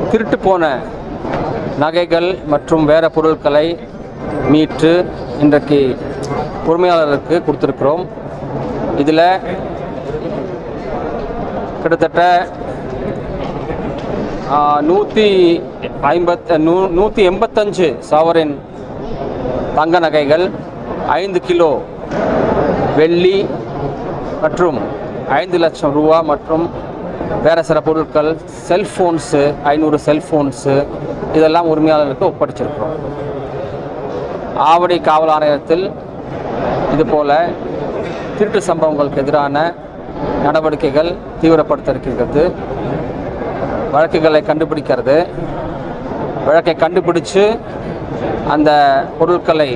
திருட்டு போன நகைகள் மற்றும் வேறு பொருட்களை மீட்டு இன்றைக்கு உரிமையாளருக்கு கொடுத்துருக்கிறோம். இதில் கிட்டத்தட்ட 185 சாவரின் தங்க நகைகள், 5 கிலோ வெள்ளி மற்றும் 5 லட்சம் ரூபா மற்றும் வேறு சில பொருட்கள், செல்ஃபோன்ஸு 500 செல்ஃபோன்ஸு இதெல்லாம் உரிமையாளருக்கு ஒப்படைச்சிருக்கிறோம். ஆவடி காவல் ஆணையத்தில் இதுபோல் திருட்டு சம்பவங்களுக்கு எதிரான நடவடிக்கைகள் தீவிரப்படுத்த இருக்கிறது. வழக்குகளை கண்டுபிடிக்கிறது, வழக்கை கண்டுபிடிச்சு அந்த பொருட்களை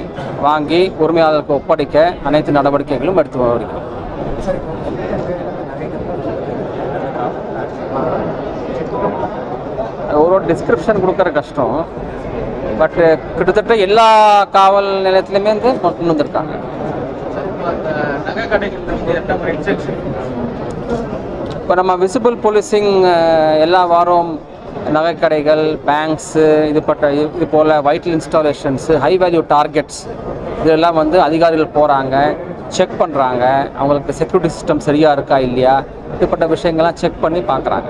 வாங்கி உரிமையாளருக்கு ஒப்படைக்க அனைத்து நடவடிக்கைகளும் எடுத்து வருகிறோம். ஒரு டிஸ்கிரிப்ஷன் கொடுக்குற கஷ்டம், பட் கிட்டத்தட்ட எல்லா காவல் நிலையத்துலையுமே கொண்டு வந்திருக்காங்க. இப்போ நம்ம விசிபிள் போலீசிங் எல்லா வாரம் நகைக்கடைகள், பேங்க்ஸு, இது போல் வைட்டல் இன்ஸ்டாலேஷன்ஸு, ஹை வேல்யூ டார்கெட்ஸ் இதெல்லாம் அதிகாரிகள் போகிறாங்க, செக் பண்ணுறாங்க. அவங்களுக்கு செக்யூரிட்டி சிஸ்டம் சரியாக இருக்கா இல்லையா, இப்படிப்பட்ட விஷயங்கள்லாம் செக் பண்ணி பார்க்குறாங்க.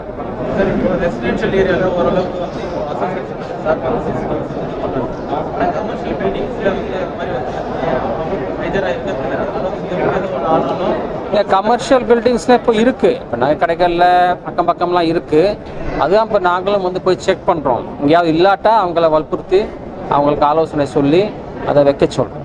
கமர்ஷியல் பில்டிங்ஸ்லாம் இப்போ இருக்குது. இப்போ நகை கடைகளில் பக்கம் பக்கம்லாம் இருக்குது. அதுதான் இப்போ நாங்களும் போய் செக் பண்ணுறோம். எங்கேயாவது இல்லாட்டா அவங்கள வற்புறுத்தி அவங்களுக்கு ஆலோசனை சொல்லி அதை வைக்க சொல்கிறோம்.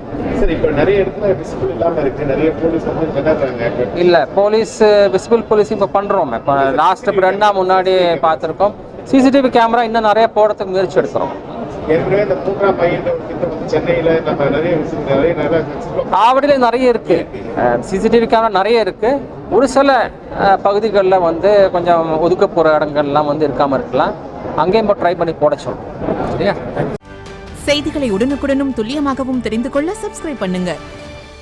இல்லை, போலீஸ் விசிபிள் போலீஸ் இப்போ பண்ணுறோம். இப்போ லாஸ்ட் 2 நாள் முன்னாடி பார்த்துருக்கோம். சிசிடிவி கேமரா இன்னும் நிறைய போடுறதுக்கு முயற்சி எடுக்கிறோம். ஆவடியில் நிறைய இருக்கு, சிசிடிவி கேமரா நிறைய இருக்கு. ஒரு சில பகுதிகளில் கொஞ்சம் ஒதுக்க போகிற இடங்கள்லாம் இருக்காமல் இருக்கலாம். அங்கேயும் ட்ரை பண்ணி போட சொல்றோம். சரியா? செய்திகளை உடனுக்குடனும் துல்லியமாகவும் தெரிந்து கொள்ள சப்ஸ்கிரைப் பண்ணுங்க.